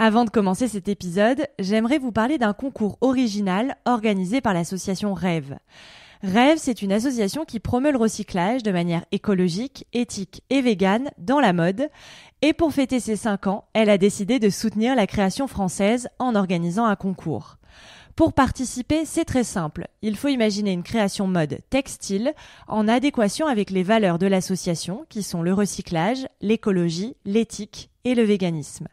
Avant de commencer cet épisode, j'aimerais vous parler d'un concours original organisé par l'association Rêve. Rêve, c'est une association qui promeut le recyclage de manière écologique, éthique et végane dans la mode. Et pour fêter ses 5 ans, elle a décidé de soutenir la création française en organisant un concours. Pour participer, c'est très simple. Il faut imaginer une création mode textile en adéquation avec les valeurs de l'association qui sont le recyclage, l'écologie, l'éthique et le véganisme.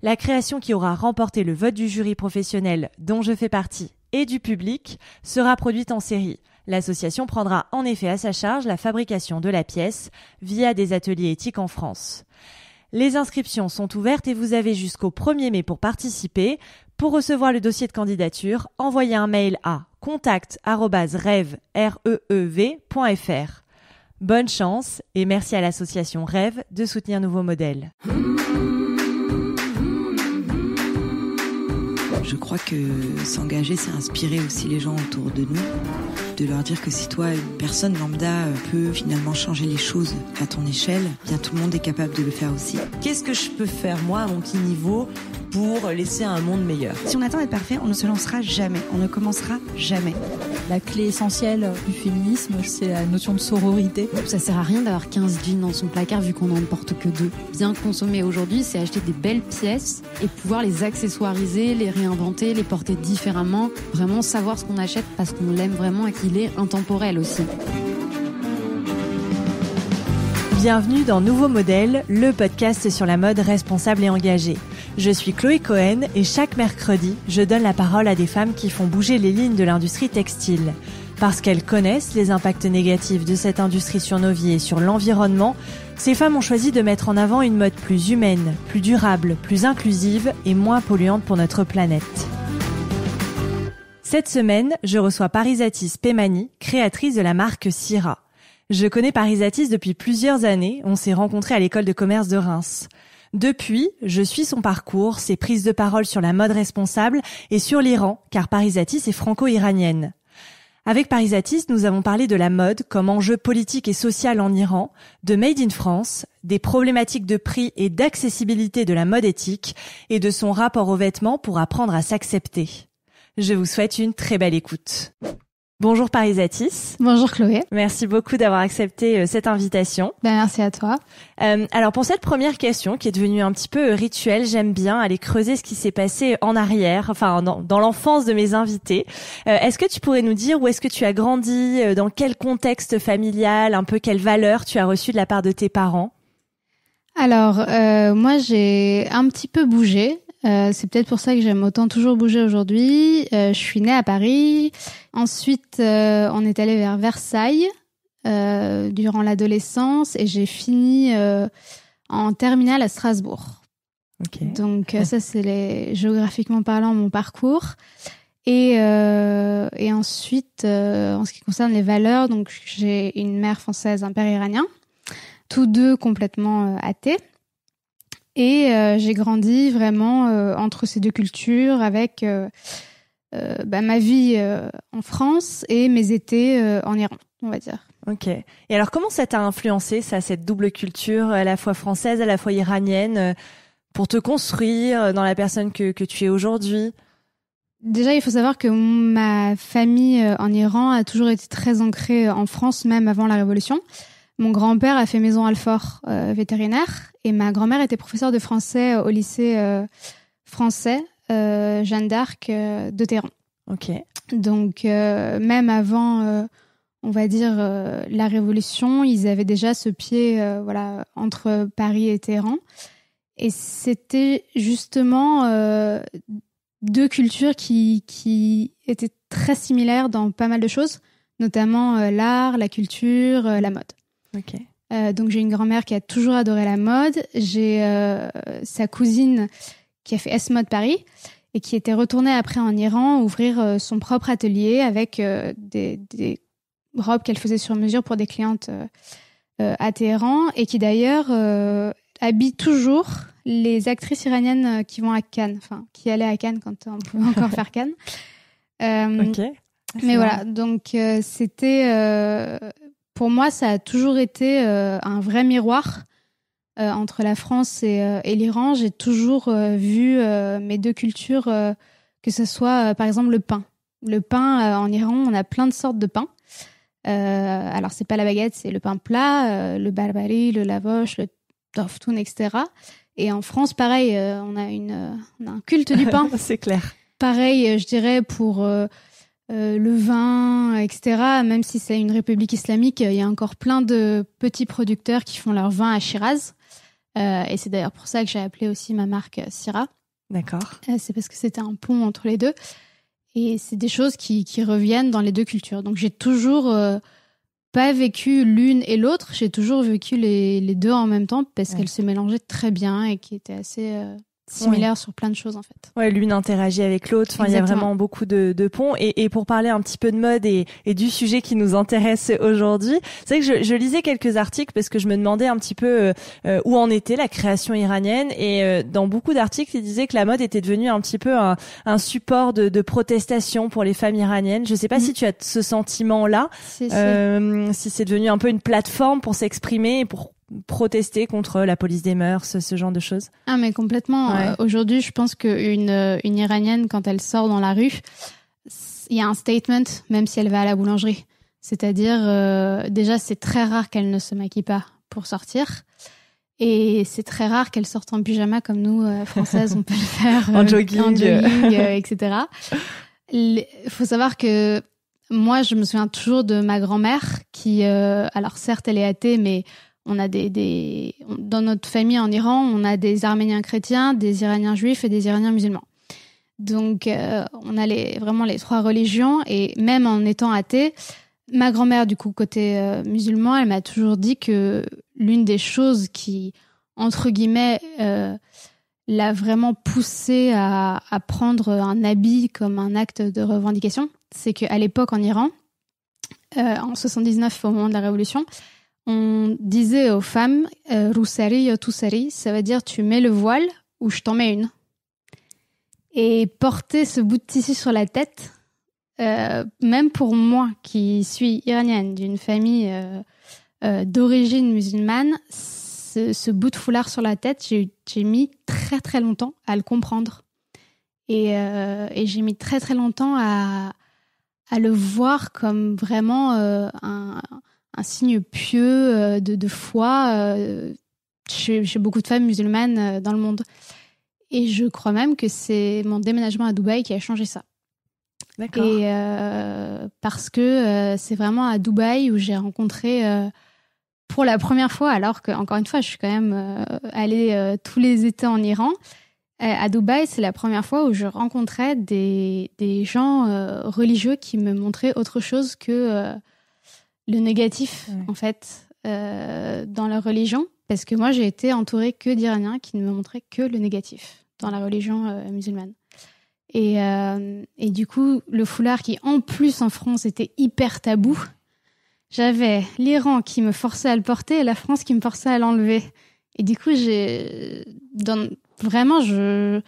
La création qui aura remporté le vote du jury professionnel dont je fais partie et du public sera produite en série. L'association prendra en effet à sa charge la fabrication de la pièce via des ateliers éthiques en France. Les inscriptions sont ouvertes et vous avez jusqu'au 1er mai pour participer. Pour recevoir le dossier de candidature, envoyez un mail à contact@rev.fr. Bonne chance et merci à l'association Rêve de soutenir Nouveau Modèle. Je crois que s'engager, c'est inspirer aussi les gens autour de nous, de leur dire que si toi, une personne lambda, peut finalement changer les choses à ton échelle, bien tout le monde est capable de le faire aussi. Qu'est-ce que je peux faire moi à mon petit niveau pour laisser un monde meilleur? Si on attend d'être parfait, on ne se lancera jamais, on ne commencera jamais. La clé essentielle du féminisme, c'est la notion de sororité. Ça sert à rien d'avoir 15 jeans dans son placard vu qu'on n'en porte que 2. Bien consommer aujourd'hui, c'est acheter des belles pièces et pouvoir les accessoiriser, les réinventer, les porter différemment. Vraiment savoir ce qu'on achète parce qu'on l'aime vraiment et qu'il est intemporel aussi. Bienvenue dans Nouveau Modèle, le podcast sur la mode responsable et engagée. Je suis Chloé Cohen et chaque mercredi, je donne la parole à des femmes qui font bouger les lignes de l'industrie textile. Parce qu'elles connaissent les impacts négatifs de cette industrie sur nos vies et sur l'environnement, ces femmes ont choisi de mettre en avant une mode plus humaine, plus durable, plus inclusive et moins polluante pour notre planète. Cette semaine, je reçois Parisatis Pemani, créatrice de la marque Cira. Je connais Parisatis depuis plusieurs années, on s'est rencontrés à l'école de commerce de Reims. Depuis, je suis son parcours, ses prises de parole sur la mode responsable et sur l'Iran, car Parisatis est franco-iranienne. Avec Parisatis, nous avons parlé de la mode comme enjeu politique et social en Iran, de Made in France, des problématiques de prix et d'accessibilité de la mode éthique et de son rapport aux vêtements pour apprendre à s'accepter. Je vous souhaite une très belle écoute. Bonjour Parisatis. Bonjour Chloé. Merci beaucoup d'avoir accepté cette invitation. Merci à toi. Alors pour cette première question qui est devenue un petit peu rituelle, j'aime bien aller creuser ce qui s'est passé en arrière, enfin dans l'enfance de mes invités. Est-ce que tu pourrais nous dire où est-ce que tu as grandi, dans quel contexte familial, un peu quelles valeurs tu as reçues de la part de tes parents? Alors moi j'ai un petit peu bougé. C'est peut-être pour ça que j'aime autant toujours bouger aujourd'hui. Je suis née à Paris. Ensuite, on est allé vers Versailles durant l'adolescence et j'ai fini en terminale à Strasbourg. Okay. Donc ça, c'est géographiquement parlant mon parcours. Et ensuite, en ce qui concerne les valeurs, donc j'ai une mère française, un père iranien, tous deux complètement athées. Et j'ai grandi vraiment entre ces deux cultures avec ma vie en France et mes étés en Iran, on va dire. Ok. Et alors comment ça t'a influencé, ça, cette double culture, à la fois française, à la fois iranienne, pour te construire dans la personne que tu es aujourd'hui? Déjà, il faut savoir que ma famille en Iran a toujours été très ancrée en France, même avant la Révolution. Mon grand-père a fait maison Alfort vétérinaire et ma grand-mère était professeure de français au lycée français Jeanne d'Arc de Téhéran. Ok. Donc même avant, on va dire la Révolution, ils avaient déjà ce pied entre Paris et Téhéran. Et c'était justement deux cultures qui étaient très similaires dans pas mal de choses, notamment l'art, la culture, la mode. Ok. Donc j'ai une grand-mère qui a toujours adoré la mode. J'ai sa cousine qui a fait S-Mode Paris et qui était retournée après en Iran ouvrir son propre atelier avec des robes qu'elle faisait sur mesure pour des clientes à Téhéran et qui d'ailleurs habille toujours les actrices iraniennes qui vont à Cannes, enfin qui allaient à Cannes quand on pouvait encore faire Cannes. Ok. Mais voilà, donc c'était... pour moi, ça a toujours été un vrai miroir entre la France et l'Iran, j'ai toujours vu mes deux cultures, que ce soit par exemple le pain. Le pain en Iran, on a plein de sortes de pain. Alors c'est pas la baguette, c'est le pain plat, le barbari, le lavash, le toftoun, etc. Et en France, pareil, on a un culte du pain. C'est clair. Pareil, je dirais pour le vin, etc. Même si c'est une république islamique, il y a encore plein de petits producteurs qui font leur vin à Shiraz. Et c'est d'ailleurs pour ça que j'ai appelé aussi ma marque Syrah. D'accord. C'est parce que c'était un pont entre les deux. Et c'est des choses qui reviennent dans les deux cultures. Donc j'ai toujours pas vécu l'une et l'autre. J'ai toujours vécu les deux en même temps parce qu'elles se mélangeaient très bien et qui étaient assez similaires sur plein de choses en fait. Ouais, l'une interagit avec l'autre. Enfin, il y a vraiment beaucoup de ponts. Et pour parler un petit peu de mode et du sujet qui nous intéresse aujourd'hui, c'est vrai que je lisais quelques articles parce que je me demandais un petit peu où en était la création iranienne. Et dans beaucoup d'articles, ils disaient que la mode était devenue un petit peu un support de protestation pour les femmes iraniennes. Je sais pas si tu as ce sentiment-là, si c'est devenu un peu une plateforme pour s'exprimer et pour protester contre la police des mœurs, ce genre de choses. Ah mais complètement. Ouais. Aujourd'hui, je pense qu'une Iranienne, quand elle sort dans la rue, il y a un statement, même si elle va à la boulangerie. C'est-à-dire, déjà, c'est très rare qu'elle ne se maquille pas pour sortir. Et c'est très rare qu'elle sorte en pyjama comme nous, Françaises, on peut le faire. En jogging, etc. Il faut savoir que moi, je me souviens toujours de ma grand-mère qui, alors certes, elle est athée, mais on a dans notre famille en Iran, on a des Arméniens chrétiens, des Iraniens juifs et des Iraniens musulmans. Donc, on a vraiment les trois religions. Et même en étant athée, ma grand-mère, du coup, côté musulman, elle m'a toujours dit que l'une des choses qui, entre guillemets, l'a vraiment poussée à prendre un habit comme un acte de revendication, c'est qu'à l'époque en Iran, en 79, au moment de la Révolution, on disait aux femmes Roussari ya Toussari, ça veut dire tu mets le voile ou je t'en mets une. Et porter ce bout de tissu sur la tête, même pour moi qui suis iranienne, d'une famille d'origine musulmane, ce bout de foulard sur la tête, j'ai mis très très longtemps à le comprendre. Et j'ai mis très très longtemps à le voir comme vraiment un signe pieux de foi chez beaucoup de femmes musulmanes dans le monde. Et je crois même que c'est mon déménagement à Dubaï qui a changé ça. D'accord. Et parce que c'est vraiment à Dubaï où j'ai rencontré pour la première fois, alors que encore une fois, je suis quand même allée tous les étés en Iran. À Dubaï, c'est la première fois où je rencontrais des gens religieux qui me montraient autre chose que le négatif, en fait, dans leur religion. Parce que moi, j'ai été entourée que d'Iraniens qui ne me montraient que le négatif dans la religion musulmane. Et du coup, le foulard qui, en plus, en France, était hyper tabou, j'avais l'Iran qui me forçait à le porter et la France qui me forçait à l'enlever. Et du coup, vraiment, je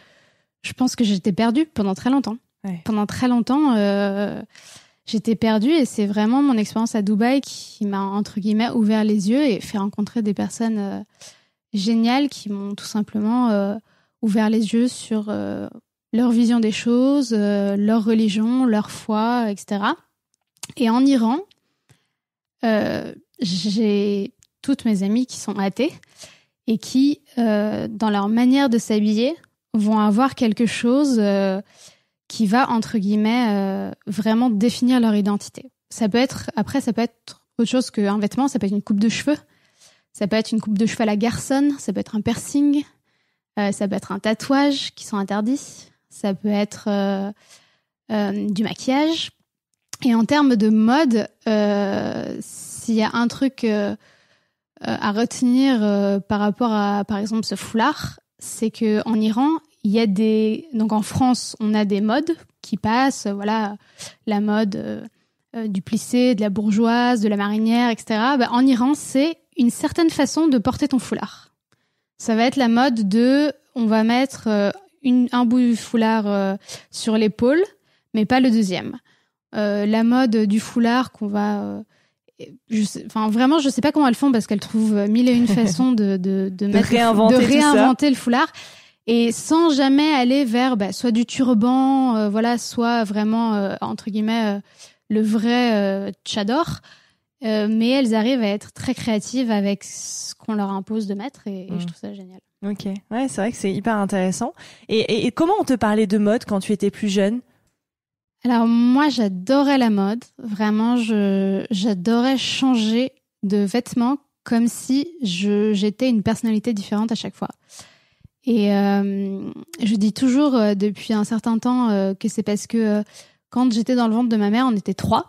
pense que j'étais perdue pendant très longtemps. Ouais. Pendant très longtemps, j'étais perdue et c'est vraiment mon expérience à Dubaï qui m'a, entre guillemets, ouvert les yeux et fait rencontrer des personnes géniales qui m'ont tout simplement ouvert les yeux sur leur vision des choses, leur religion, leur foi, etc. Et en Iran, j'ai toutes mes amies qui sont athées et qui, dans leur manière de s'habiller, vont avoir quelque chose qui va, entre guillemets, vraiment définir leur identité. Ça peut être autre chose qu'un vêtement, ça peut être une coupe de cheveux, ça peut être une coupe de cheveux à la garçonne, ça peut être un piercing, ça peut être un tatouage qui sont interdits, ça peut être du maquillage. Et en termes de mode, s'il y a un truc à retenir par rapport à, par exemple, ce foulard, c'est qu'en Iran, il y a donc en France, on a des modes qui passent, voilà, la mode du plissé, de la bourgeoise, de la marinière, etc. En Iran, c'est une certaine façon de porter ton foulard. Ça va être la mode on va mettre un bout du foulard sur l'épaule, mais pas le deuxième. La mode du foulard qu'on va Vraiment, je sais pas comment elles font parce qu'elles trouvent mille et une façons de réinventer le foulard. Et sans jamais aller vers soit du turban, soit vraiment, entre guillemets, le vrai tchador. Mais elles arrivent à être très créatives avec ce qu'on leur impose de mettre et je trouve ça génial. Ok, ouais, c'est vrai que c'est hyper intéressant. Et comment on te parlait de mode quand tu étais plus jeune ? Alors moi, j'adorais la mode. Vraiment, j'adorais changer de vêtements comme si j'étais une personnalité différente à chaque fois. Et je dis toujours depuis un certain temps que c'est parce que quand j'étais dans le ventre de ma mère, on était 3.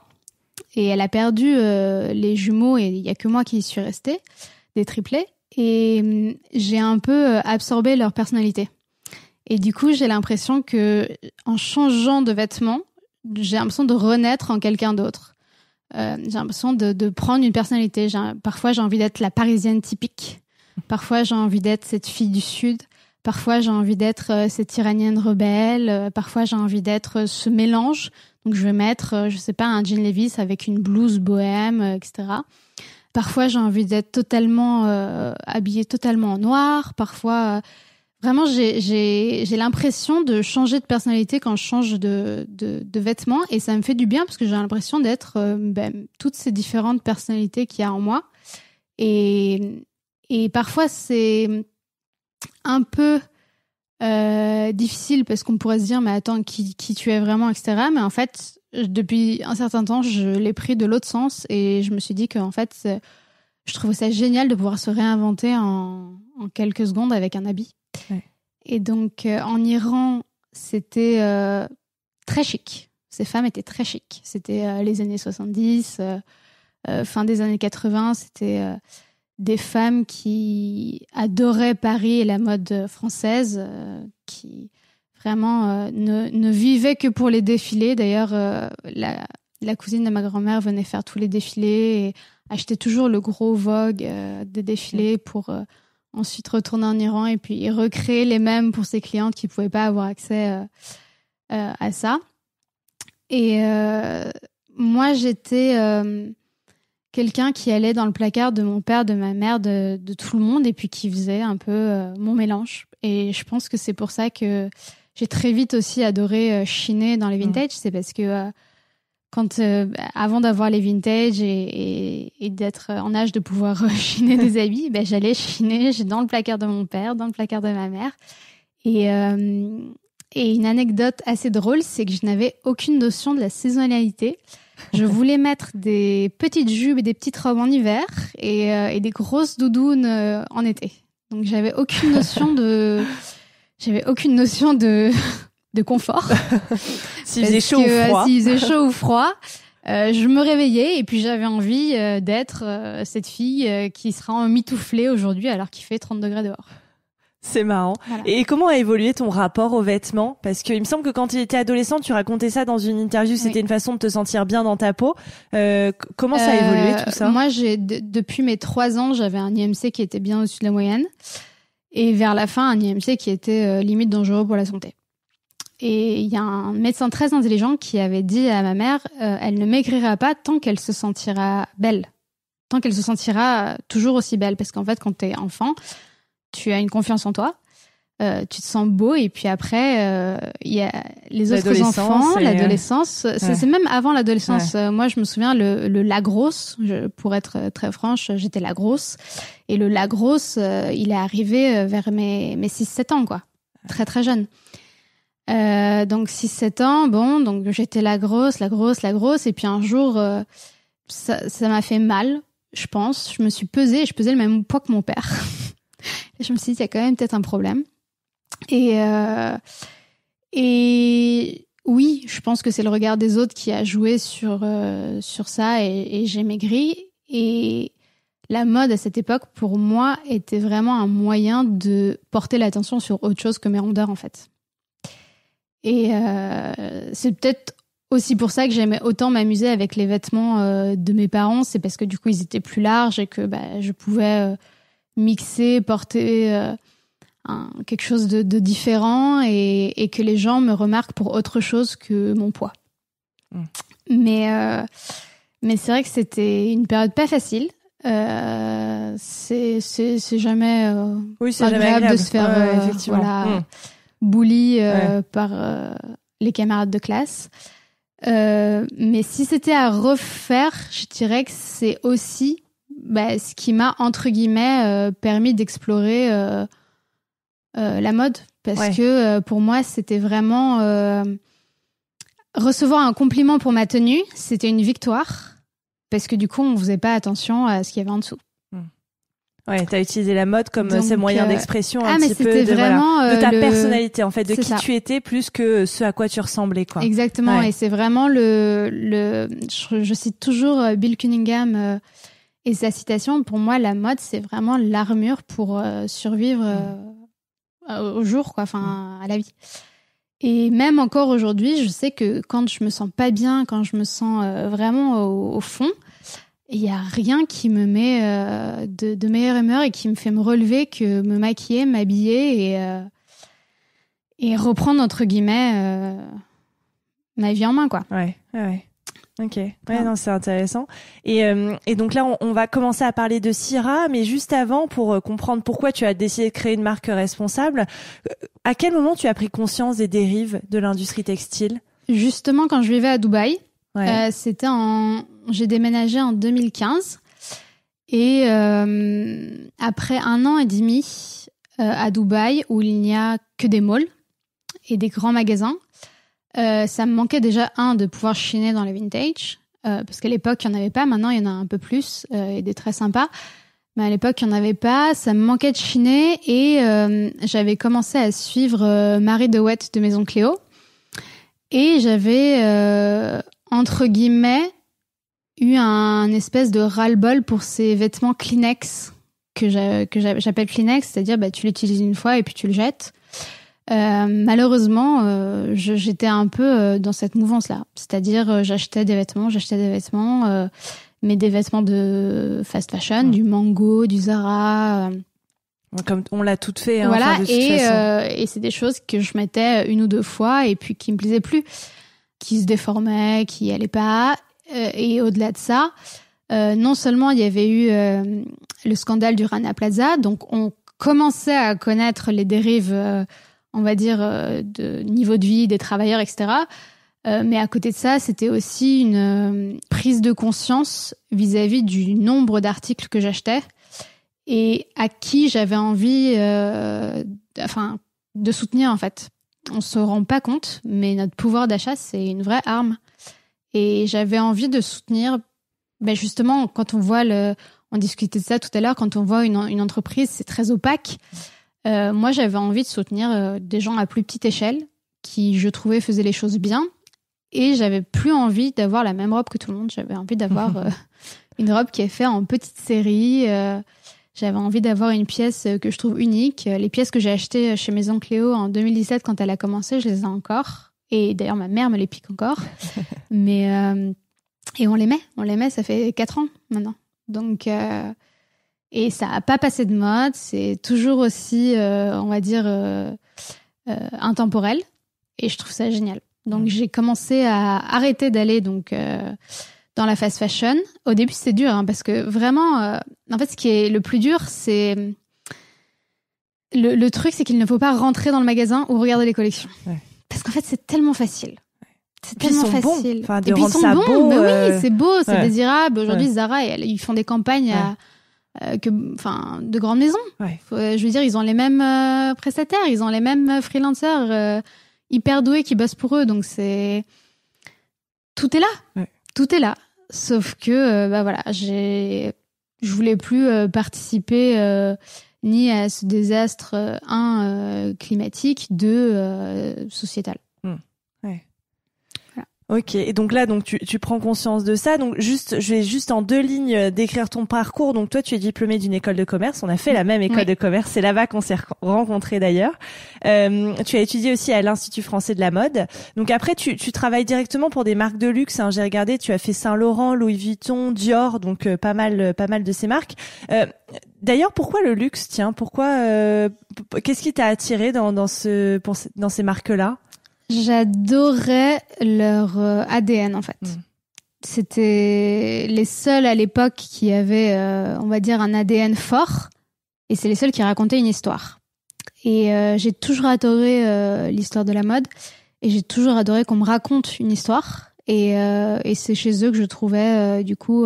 Et elle a perdu les jumeaux et il y a que moi qui y suis restée, des triplés. Et j'ai un peu absorbé leur personnalité. Et du coup, j'ai l'impression que en changeant de vêtements, j'ai l'impression de renaître en quelqu'un d'autre. J'ai l'impression de prendre une personnalité. Parfois, j'ai envie d'être la Parisienne typique. Parfois, j'ai envie d'être cette fille du Sud. Parfois, j'ai envie d'être cette Iranienne rebelle. Parfois, j'ai envie d'être ce mélange. Donc, je vais mettre, je sais pas, un jean Levi's avec une blouse bohème, etc. Parfois, j'ai envie d'être totalement habillée totalement en noir. Parfois, vraiment, j'ai l'impression de changer de personnalité quand je change de vêtements. Et ça me fait du bien parce que j'ai l'impression d'être toutes ces différentes personnalités qu'il y a en moi. Et parfois, c'est un peu difficile parce qu'on pourrait se dire mais attends, qui tu es vraiment, etc. Mais en fait, depuis un certain temps, je l'ai pris de l'autre sens et je me suis dit qu'en fait, je trouvais ça génial de pouvoir se réinventer en quelques secondes avec un habit. Ouais. Et donc, en Iran, c'était très chic. Ces femmes étaient très chic. C'était les années 70, fin des années 80. C'était des femmes qui adoraient Paris et la mode française, qui vraiment ne vivaient que pour les défilés. D'ailleurs, la cousine de ma grand-mère venait faire tous les défilés et achetait toujours le gros Vogue des défilés pour ensuite retourner en Iran et puis recréer les mêmes pour ses clientes qui ne pouvaient pas avoir accès à ça. Et moi, j'étais quelqu'un qui allait dans le placard de mon père, de ma mère, de tout le monde et puis qui faisait un peu mon mélange. Et je pense que c'est pour ça que j'ai très vite aussi adoré chiner dans les vintage. C'est parce que avant d'avoir les vintage et d'être en âge de pouvoir chiner des habits, j'allais chiner dans le placard de mon père, dans le placard de ma mère. Et une anecdote assez drôle, c'est que je n'avais aucune notion de la saisonnalité. Je voulais mettre des petites jupes et des petites robes en hiver et des grosses doudounes en été. Donc j'avais aucune notion de confort. S'il faisait chaud ou froid. S'il faisait chaud ou froid, je me réveillais et puis j'avais envie d'être cette fille qui sera emmitouflée aujourd'hui alors qu'il fait 30 degrés dehors. C'est marrant. Voilà. Et comment a évolué ton rapport aux vêtements ? Parce qu'il me semble que quand tu étais adolescente, tu racontais ça dans une interview, c'était une façon de te sentir bien dans ta peau. Comment ça a évolué tout ça ? Moi, depuis mes 3 ans, j'avais un IMC qui était bien au-dessus de la moyenne. Et vers la fin, un IMC qui était limite dangereux pour la santé. Et il y a un médecin très intelligent qui avait dit à ma mère, elle ne maigrira pas tant qu'elle se sentira belle. Tant qu'elle se sentira toujours aussi belle. Parce qu'en fait, quand t'es enfant, tu as une confiance en toi, tu te sens beau et puis après, il y a les autres enfants, l'adolescence. C'est même avant l'adolescence. Ouais. Moi, je me souviens, le la grosse, pour être très franche, j'étais la grosse. Et le la grosse, il est arrivé vers mes 6-7 ans, quoi. Très, très jeune. Donc 6-7 ans, donc j'étais la grosse. Et puis un jour, ça m'a fait mal, je pense. Je me suis pesée et je pesais le même poids que mon père. Et je me suis dit, il y a quand même peut-être un problème. Et oui, je pense que c'est le regard des autres qui a joué sur ça et j'ai maigri. Et la mode à cette époque, pour moi, était vraiment un moyen de porter l'attention sur autre chose que mes rondeurs, en fait. Et c'est peut-être aussi pour ça que j'aimais autant m'amuser avec les vêtements de mes parents. C'est parce que du coup, ils étaient plus larges et que je pouvais mixer, porter quelque chose de différent et que les gens me remarquent pour autre chose que mon poids. Mais Mais c'est vrai que c'était une période pas facile. C'est jamais c'est agréable de se faire effectivement. bully par les camarades de classe. Mais si c'était à refaire, je dirais que c'est aussi ce qui m'a entre guillemets permis d'explorer la mode, parce que pour moi c'était vraiment recevoir un compliment pour ma tenue, c'était une victoire. Parce que du coup, on faisait pas attention à ce qu'il y avait en dessous. Ouais, t'as utilisé la mode comme ce moyen d'expression un petit peu de ta personnalité, en fait, de qui tu étais plus que ce à quoi tu ressemblais, quoi. Exactement, et c'est vraiment je cite toujours Bill Cunningham et sa citation. Pour moi, la mode, c'est vraiment l'armure pour survivre au jour, quoi, enfin, à la vie. Et même encore aujourd'hui, je sais que quand je me sens pas bien, quand je me sens vraiment au fond, il y a rien qui me met de meilleure humeur et qui me fait me relever que me maquiller, m'habiller et reprendre entre guillemets ma vie en main, quoi. Ouais. Ok. Ouais, non, c'est intéressant. Et donc là, on va commencer à parler de Cira, mais juste avant, pour comprendre pourquoi tu as décidé de créer une marque responsable, à quel moment tu as pris conscience des dérives de l'industrie textile ? Justement, quand je vivais à Dubaï, j'ai déménagé en 2015 et après 1 an et demi à Dubaï, où il n'y a que des malls et des grands magasins, ça me manquait déjà de pouvoir chiner dans les vintage, parce qu'à l'époque il n'y en avait pas, maintenant il y en a un peu plus et des très sympas, mais à l'époque il n'y en avait pas, ça me manquait de chiner et j'avais commencé à suivre Marie de Wet de Maison Cléo et j'avais entre guillemets eu un espèce de ras-le-bol pour ces vêtements Kleenex que j'appelle Kleenex, c'est-à-dire tu l'utilises une fois et puis tu le jettes. Malheureusement, j'étais un peu dans cette mouvance-là. C'est-à-dire, j'achetais des vêtements, mais des vêtements de fast fashion, du Mango, du Zara. Comme on l'a toutes fait. Voilà, de toute façon. Et c'est des choses que je mettais 1 ou 2 fois et puis qui me plaisaient plus, qui se déformaient, qui allaient pas. Et au-delà de ça, non seulement il y avait eu le scandale du Rana Plaza, donc on commençait à connaître les dérives, on va dire, de niveau de vie des travailleurs, etc. Mais à côté de ça, c'était aussi une prise de conscience vis-à-vis du nombre d'articles que j'achetais et à qui j'avais envie de soutenir, en fait. On se rend pas compte, mais notre pouvoir d'achat, c'est une vraie arme. Et j'avais envie de soutenir, justement, quand on voit on discutait de ça tout à l'heure, quand on voit une entreprise, c'est très opaque. Moi, j'avais envie de soutenir des gens à plus petite échelle qui, je trouvais, faisaient les choses bien. Et j'avais plus envie d'avoir la même robe que tout le monde. J'avais envie d'avoir une robe qui est faite en petite série. J'avais envie d'avoir une pièce que je trouve unique. Les pièces que j'ai achetées chez Maison Cléo en 2017, quand elle a commencé, je les ai encore. Et d'ailleurs, ma mère me les pique encore. Mais et on les met, ça fait 4 ans maintenant. Donc, et ça n'a pas passé de mode. C'est toujours aussi, on va dire, intemporel. Et je trouve ça génial. Donc, j'ai commencé à arrêter d'aller dans la fast fashion. Au début, c'était dur, parce que vraiment, en fait, ce qui est le plus dur, c'est le truc, c'est qu'il ne faut pas rentrer dans le magasin ou regarder les collections. Ouais. Parce qu'en fait, c'est tellement facile. C'est tellement facile. Enfin, et puis ils sont bons. Mais oui, c'est beau, c'est désirable. Aujourd'hui, Zara, ils font des campagnes de grandes maisons. Ouais. Je veux dire, ils ont les mêmes prestataires, ils ont les mêmes freelancers hyper doués qui bossent pour eux. Donc tout est là. Ouais. Tout est là. Sauf que, je voulais plus participer ni à ce désastre, climatique, sociétal. Ouais. Voilà. Ok, et donc là, tu prends conscience de ça. Donc je vais juste en 2 lignes décrire ton parcours. Donc toi, tu es diplômée d'une école de commerce. On a fait la même école de commerce. C'est là-bas qu'on s'est rencontrés d'ailleurs. Tu as étudié aussi à l'Institut français de la mode. Donc après, tu travailles directement pour des marques de luxe. J'ai regardé, tu as fait Saint-Laurent, Louis Vuitton, Dior, donc pas mal de ces marques. D'ailleurs, pourquoi le luxe? Tiens, qu'est-ce qui t'a attiré dans ces marques-là? J'adorais leur ADN, en fait. c'était les seuls à l'époque qui avaient, on va dire, un ADN fort. Et c'est les seuls qui racontaient une histoire. Et j'ai toujours adoré l'histoire de la mode. Et j'ai toujours adoré qu'on me raconte une histoire. Et c'est chez eux que je trouvais, du coup,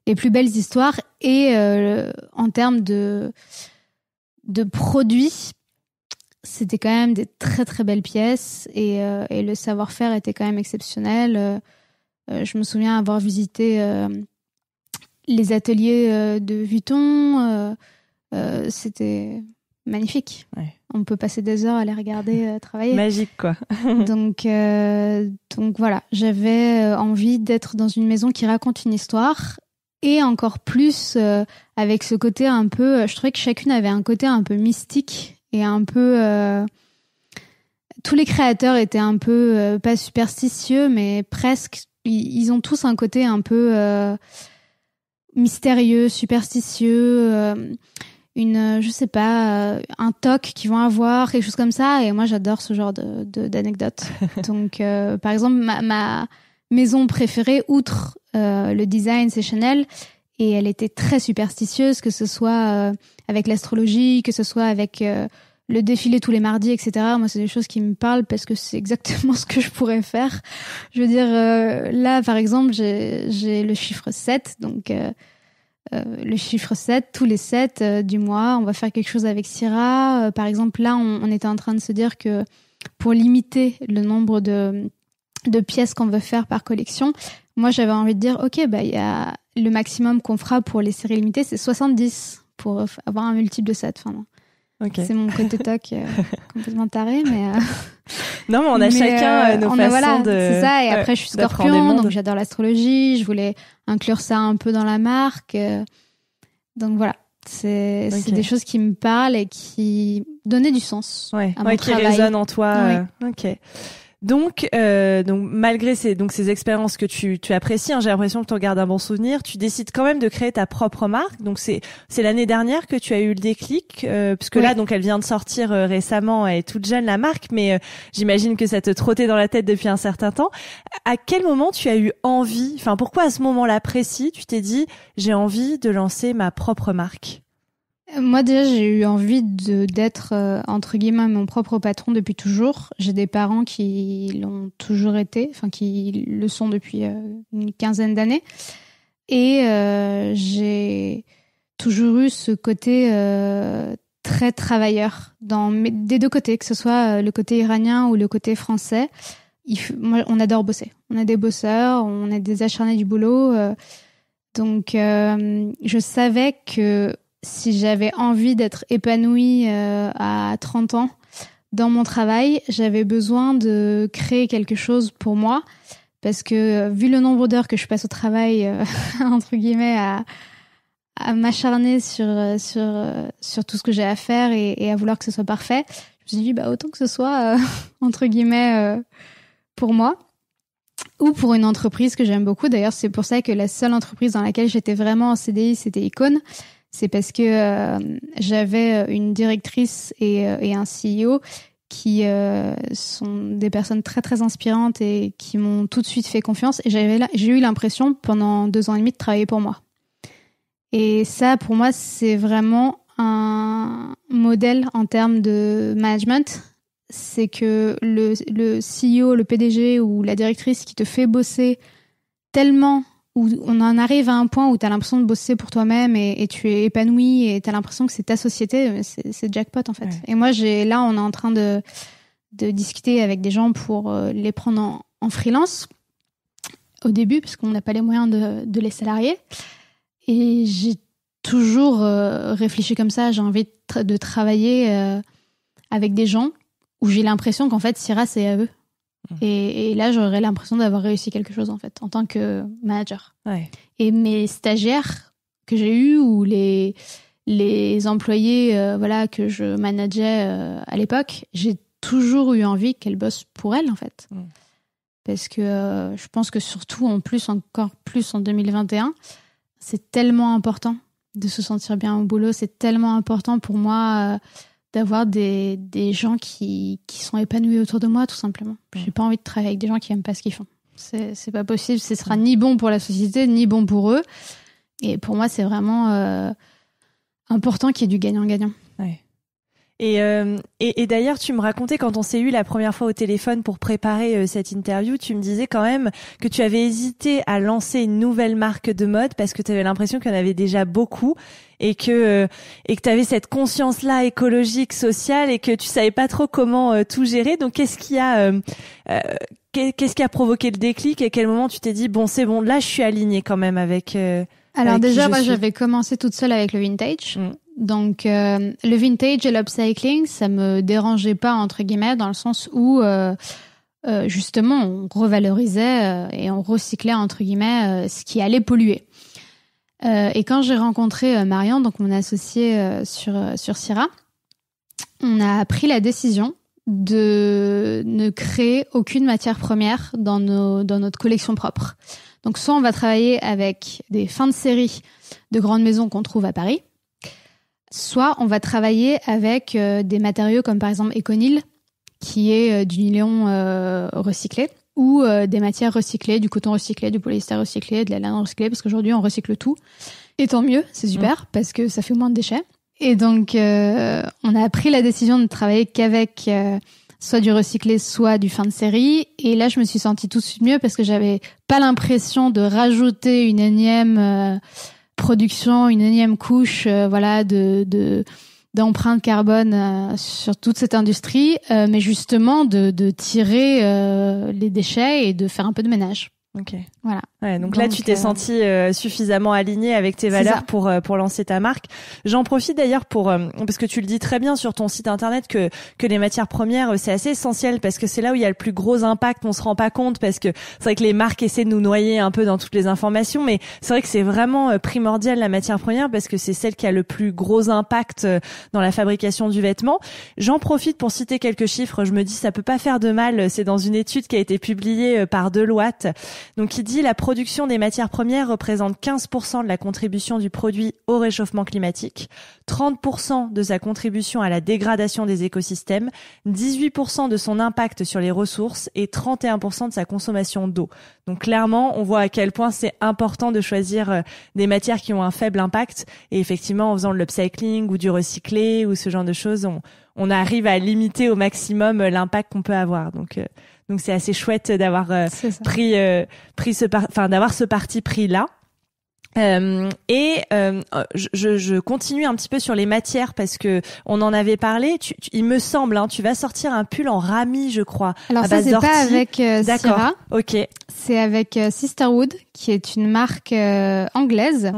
les plus belles histoires. Et en termes de produits, c'était quand même des très très belles pièces. Et le savoir-faire était quand même exceptionnel. Je me souviens avoir visité les ateliers de Vuitton. C'était magnifique. Ouais. On peut passer des heures à les regarder travailler. Magique, quoi. donc voilà, j'avais envie d'être dans une maison qui raconte une histoire et encore plus avec ce côté un peu... je trouvais que chacune avait un côté un peu mystique et un peu... tous les créateurs étaient un peu, pas superstitieux, mais presque... Ils ont tous un côté un peu mystérieux, superstitieux... je sais pas, un toc qu'ils vont avoir, quelque chose comme ça. Et moi, j'adore ce genre d'anecdotes. Donc, par exemple, ma maison préférée, outre le design, c'est Chanel. Et elle était très superstitieuse, que ce soit avec l'astrologie, que ce soit avec le défilé tous les mardis, etc. Moi, c'est des choses qui me parlent parce que c'est exactement ce que je pourrais faire. Je veux dire, là, par exemple, j'ai le chiffre 7, donc... le chiffre 7, tous les 7 du mois, on va faire quelque chose avec Syrah. Par exemple, là, on était en train de se dire que pour limiter le nombre de pièces qu'on veut faire par collection, moi, j'avais envie de dire, OK, il y a le maximum qu'on fera pour les séries limitées, c'est 70 pour avoir un multiple de 7. Enfin, non. Okay. C'est mon côté toc complètement taré, mais... Non, mais on a chacun nos façons de... C'est ça, et après, je suis Scorpion, donc j'adore l'astrologie, je voulais inclure ça un peu dans la marque. Donc voilà, c'est des choses qui me parlent et qui donnaient du sens à mon qui travail. résonnent en toi. Ok. Donc malgré ces expériences que tu apprécies, j'ai l'impression que tu en gardes un bon souvenir, tu décides quand même de créer ta propre marque. Donc c'est l'année dernière que tu as eu le déclic, puisque là donc elle vient de sortir récemment, elle est toute jeune la marque, mais j'imagine que ça te trottait dans la tête depuis un certain temps. À quel moment tu as eu envie, enfin pourquoi à ce moment-là précis, tu t'es dit j'ai envie de lancer ma propre marque? Moi déjà j'ai eu envie d'être entre guillemets mon propre patron depuis toujours. J'ai des parents qui l'ont toujours été, enfin qui le sont depuis une quinzaine d'années, et j'ai toujours eu ce côté très travailleur des deux côtés, que ce soit le côté iranien ou le côté français. Moi, on adore bosser, on est des bosseurs, on est des acharnés du boulot, donc je savais que si j'avais envie d'être épanouie à 30 ans dans mon travail, j'avais besoin de créer quelque chose pour moi, parce que vu le nombre d'heures que je passe au travail, entre guillemets, à m'acharner sur tout ce que j'ai à faire et à vouloir que ce soit parfait, je me suis dit autant que ce soit entre guillemets pour moi ou pour une entreprise que j'aime beaucoup. D'ailleurs, c'est pour ça que la seule entreprise dans laquelle j'étais vraiment en CDI, c'était Icône. C'est parce que j'avais une directrice et un CEO qui sont des personnes très très inspirantes et qui m'ont tout de suite fait confiance. Et j'ai eu l'impression pendant 2 ans et demi de travailler pour moi. Et ça, pour moi, c'est vraiment un modèle en termes de management. C'est que le CEO, le PDG ou la directrice qui te fait bosser tellement, où on en arrive à un point où tu as l'impression de bosser pour toi-même et tu es épanoui et tu as l'impression que c'est ta société, c'est jackpot en fait. Ouais. Et moi, là, on est en train de discuter avec des gens pour les prendre en freelance au début, parce qu'on n'a pas les moyens de les salarier. Et j'ai toujours réfléchi comme ça, j'ai envie de travailler avec des gens où j'ai l'impression qu'en fait, Syrah, c'est à eux. Et là, j'aurais l'impression d'avoir réussi quelque chose, en fait, en tant que manager. Ouais. Et mes stagiaires que j'ai eus, ou les employés que je manageais à l'époque, j'ai toujours eu envie qu'elles bossent pour elles, en fait. Parce que je pense que surtout, encore plus en 2021, c'est tellement important de se sentir bien au boulot. C'est tellement important pour moi d'avoir des gens qui sont épanouis autour de moi, tout simplement. J'ai pas envie de travailler avec des gens qui aiment pas ce qu'ils font. C'est pas possible. Ce sera ni bon pour la société, ni bon pour eux. Et pour moi, c'est vraiment important qu'il y ait du gagnant-gagnant. Ouais. Et d'ailleurs, tu me racontais quand on s'est eu la première fois au téléphone pour préparer cette interview, tu me disais quand même que tu avais hésité à lancer une nouvelle marque de mode parce que tu avais l'impression qu'il y en avait déjà beaucoup et que tu avais cette conscience-là écologique, sociale et que tu savais pas trop comment tout gérer. Donc, qu'est-ce qui a provoqué le déclic et à quel moment tu t'es dit bon, c'est bon, là, je suis alignée quand même avec. Alors avec déjà, moi, j'avais commencé toute seule avec le vintage. Donc, le vintage et l'upcycling, ça me dérangeait pas, entre guillemets, dans le sens où, justement, on revalorisait et on recyclait, entre guillemets, ce qui allait polluer. Et quand j'ai rencontré Marion, donc mon associée sur Cira, on a pris la décision de ne créer aucune matière première dans notre collection propre. Donc, soit on va travailler avec des fins de série de grandes maisons qu'on trouve à Paris, soit on va travailler avec des matériaux comme par exemple Econil, qui est du nylon recyclé, ou des matières recyclées, du coton recyclé, du polyester recyclé, de la laine recyclée, parce qu'aujourd'hui on recycle tout. Et tant mieux, c'est super, parce que ça fait moins de déchets. Et donc on a pris la décision de travailler qu'avec soit du recyclé, soit du fin de série. Et là je me suis sentie tout de suite mieux parce que j'avais pas l'impression de rajouter une énième production, une énième couche d'empreinte carbone sur toute cette industrie, mais justement de tirer les déchets et de faire un peu de ménage. Ok. Voilà. Ouais, donc là, tu t'es sentie suffisamment alignée avec tes valeurs pour lancer ta marque. J'en profite d'ailleurs parce que tu le dis très bien sur ton site internet que les matières premières, c'est assez essentiel parce que c'est là où il y a le plus gros impact. On se rend pas compte parce que c'est vrai que les marques essaient de nous noyer un peu dans toutes les informations, mais c'est vrai que c'est vraiment primordial la matière première parce que c'est celle qui a le plus gros impact dans la fabrication du vêtement. J'en profite pour citer quelques chiffres. Je me dis ça peut pas faire de mal. C'est dans une étude qui a été publiée par Deloitte. Donc, il dit la production des matières premières représente 15% de la contribution du produit au réchauffement climatique, 30% de sa contribution à la dégradation des écosystèmes, 18% de son impact sur les ressources et 31% de sa consommation d'eau. Donc, clairement, on voit à quel point c'est important de choisir des matières qui ont un faible impact. Et effectivement, en faisant de l'upcycling ou du recyclé ou ce genre de choses, on arrive à limiter au maximum l'impact qu'on peut avoir. Donc c'est assez chouette d'avoir d'avoir ce parti pris là. Je continue un petit peu sur les matières parce que on en avait parlé. Il me semble, tu vas sortir un pull en rami, je crois. Alors ça, c'est pas avec D'accord. Cira. Ok. C'est avec Sisterwood, qui est une marque anglaise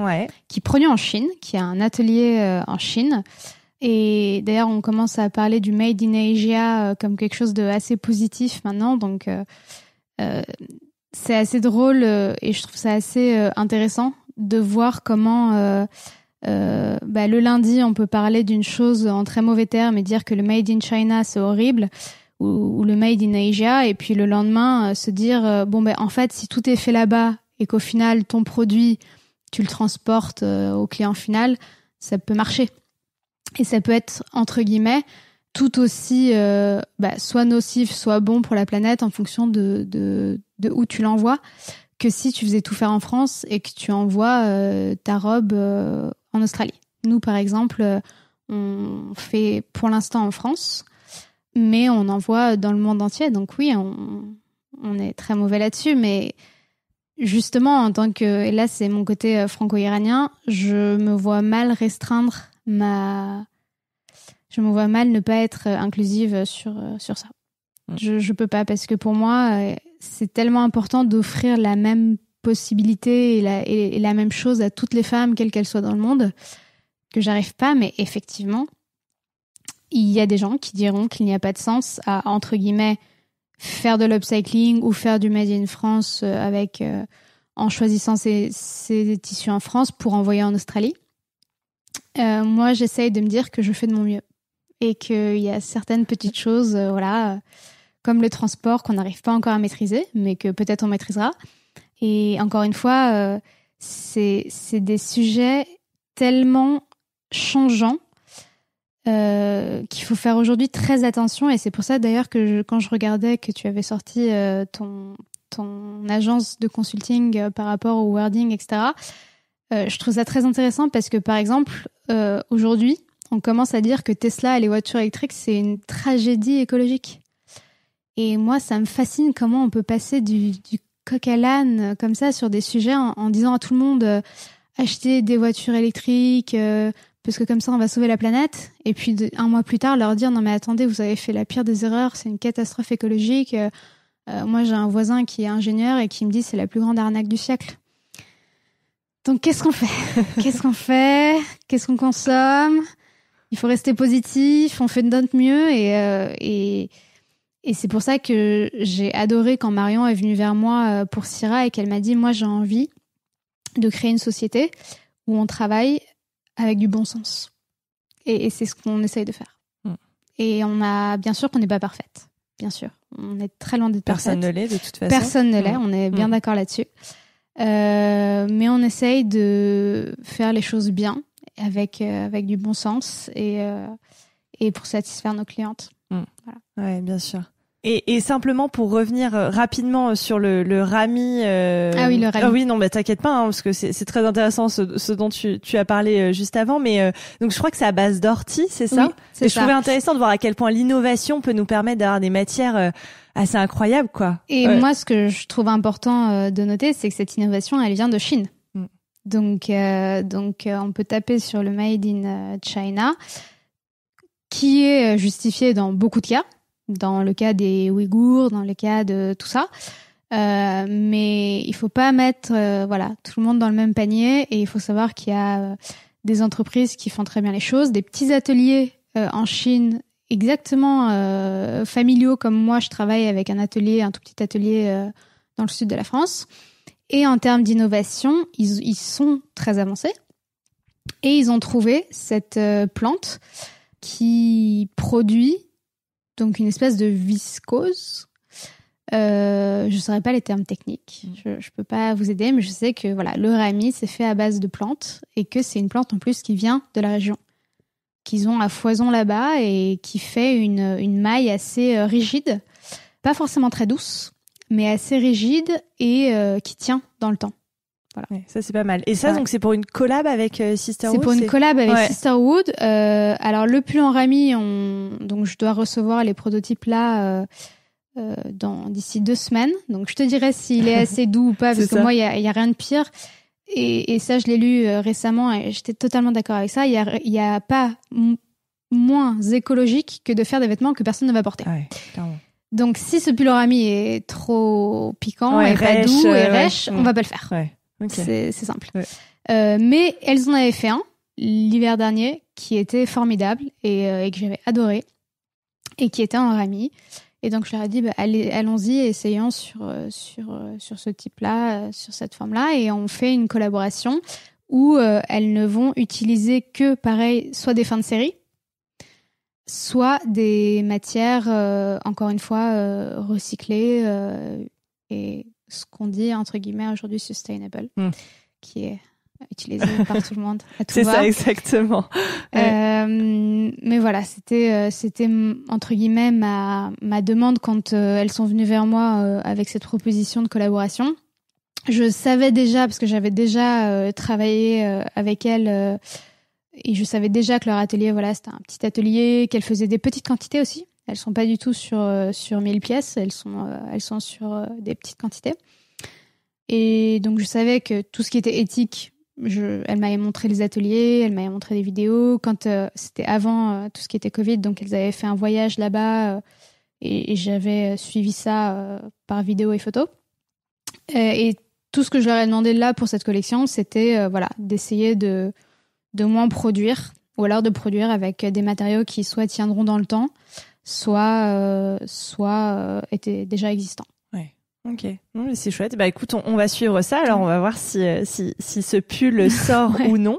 qui produit en Chine, qui a un atelier en Chine. Et d'ailleurs, on commence à parler du Made in Asia comme quelque chose de assez positif maintenant. Donc, c'est assez drôle et je trouve ça assez intéressant de voir comment le lundi, on peut parler d'une chose en très mauvais termes et dire que le Made in China, c'est horrible, ou le Made in Asia, et puis le lendemain, se dire, en fait, si tout est fait là-bas et qu'au final, ton produit, tu le transportes au client final, ça peut marcher. Et ça peut être, entre guillemets, tout aussi soit nocif, soit bon pour la planète en fonction de où tu l'envoies, que si tu faisais tout faire en France et que tu envoies ta robe en Australie. Nous, par exemple, on fait pour l'instant en France, mais on envoie dans le monde entier. Donc oui, on est très mauvais là-dessus, mais justement, en tant que... Et là, c'est mon côté franco-iranien, je me vois mal restreindre je me vois mal ne pas être inclusive sur ça. Je peux pas, parce que pour moi, c'est tellement important d'offrir la même possibilité et la même chose à toutes les femmes, quelles qu'elles soient dans le monde, que j'arrive pas. Mais effectivement, il y a des gens qui diront qu'il n'y a pas de sens à, entre guillemets, faire de l'upcycling ou faire du Made in France en choisissant ces tissus en France pour envoyer en Australie. Moi, j'essaye de me dire que je fais de mon mieux et qu'il y a certaines petites choses, comme le transport qu'on n'arrive pas encore à maîtriser, mais que peut-être on maîtrisera. Et encore une fois, c'est des sujets tellement changeants qu'il faut faire aujourd'hui très attention. Et c'est pour ça d'ailleurs que quand je regardais que tu avais sorti ton ton agence de consulting par rapport au wording, etc. Je trouve ça très intéressant parce que, par exemple, aujourd'hui, on commence à dire que Tesla et les voitures électriques, c'est une tragédie écologique. Et moi, ça me fascine comment on peut passer du coq à l'âne comme ça sur des sujets en disant à tout le monde acheter des voitures électriques parce que comme ça, on va sauver la planète. Et puis, un mois plus tard, leur dire non mais attendez, vous avez fait la pire des erreurs, c'est une catastrophe écologique. Moi, j'ai un voisin qui est ingénieur et qui me dit c'est la plus grande arnaque du siècle. Donc, qu'est-ce qu'on fait ? Qu'est-ce qu'on consomme ? Il faut rester positif, on fait de notre mieux. Et c'est pour ça que j'ai adoré quand Marion est venue vers moi pour Syrah et qu'elle m'a dit, moi, j'ai envie de créer une société où on travaille avec du bon sens. Et c'est ce qu'on essaye de faire. Et bien sûr qu'on n'est pas parfaite. Bien sûr. On est très loin d'être parfaite. Personne ne l'est, de toute façon. Personne ne l'est, on est bien d'accord là-dessus. Mais on essaye de faire les choses bien, avec du bon sens et pour satisfaire nos clientes. Voilà. Ouais, bien sûr. Et simplement pour revenir rapidement sur le Rami. Ah oui, le Rami. Ah oui, non, bah t'inquiète pas, hein, parce que c'est très intéressant ce dont tu as parlé juste avant. Mais donc je crois que c'est à base d'ortie, c'est ça ? Oui, c'est et ça. Je trouvais intéressant de voir à quel point l'innovation peut nous permettre d'avoir des matières assez incroyables, quoi. Et moi, ce que je trouve important de noter, c'est que cette innovation, elle vient de Chine. Donc, on peut taper sur le Made in China, qui est justifié dans beaucoup de cas. Dans le cas des Ouïghours, dans le cas de tout ça. Mais il faut pas mettre tout le monde dans le même panier et il faut savoir qu'il y a des entreprises qui font très bien les choses, des petits ateliers en Chine exactement familiaux comme moi, je travaille avec un tout petit atelier dans le sud de la France. Et en termes d'innovation, ils sont très avancés et ils ont trouvé cette plante qui produit donc une espèce de viscose. Je ne saurais pas les termes techniques. Je peux pas vous aider, mais je sais que le Rami, c'est fait à base de plantes et que c'est une plante en plus qui vient de la région, qu'ils ont à foison là-bas et qui fait une maille assez rigide, pas forcément très douce, mais assez rigide et qui tient dans le temps. Voilà. Ouais, ça c'est pas mal. Et ça donc c'est pour une collab avec Sisterwood. C'est pour une collab avec Sisterwood. Alors le pull en Rami, donc je dois recevoir les prototypes là d'ici 2 semaines. Donc je te dirai s'il est assez doux ou pas, parce que moi il y a rien de pire. Et ça je l'ai lu récemment et j'étais totalement d'accord avec ça. Il y a pas moins écologique que de faire des vêtements que personne ne va porter. Ouais, clairement. Donc si ce pull en Rami est trop piquant et pas doux et rêche, on va pas le faire. Ouais. Okay. C'est simple. Ouais. Mais elles en avaient fait un l'hiver dernier qui était formidable et que j'avais adoré et qui était en Rami. Et donc je leur ai dit allons-y, essayons sur ce type-là, sur cette forme-là, et on fait une collaboration où elles ne vont utiliser que pareil, soit des fins de série, soit des matières encore une fois recyclées et ce qu'on dit entre guillemets aujourd'hui sustainable, qui est utilisé par tout le monde à tout c'est va. Ça exactement. Mais voilà, c'était entre guillemets ma demande quand elles sont venues vers moi avec cette proposition de collaboration. Je savais déjà, parce que j'avais déjà travaillé avec elles et je savais déjà que leur atelier, c'était un petit atelier, qu'elles faisaient des petites quantités aussi. Elles sont pas du tout sur 1000 pièces, elles sont sur des petites quantités. Et donc je savais que tout ce qui était éthique, elle m'avait montré les ateliers, elle m'avait montré des vidéos. Quand c'était avant tout ce qui était Covid, donc elles avaient fait un voyage là-bas et j'avais suivi ça par vidéo et photo. Et tout ce que je leur ai demandé là pour cette collection, c'était d'essayer de moins produire, ou alors de produire avec des matériaux qui soit tiendront dans le temps, soit étaient déjà existants. Ouais. Ok, non, mais c'est chouette. Bah écoute, on va suivre ça. Alors on va voir si ce pull sort ou non.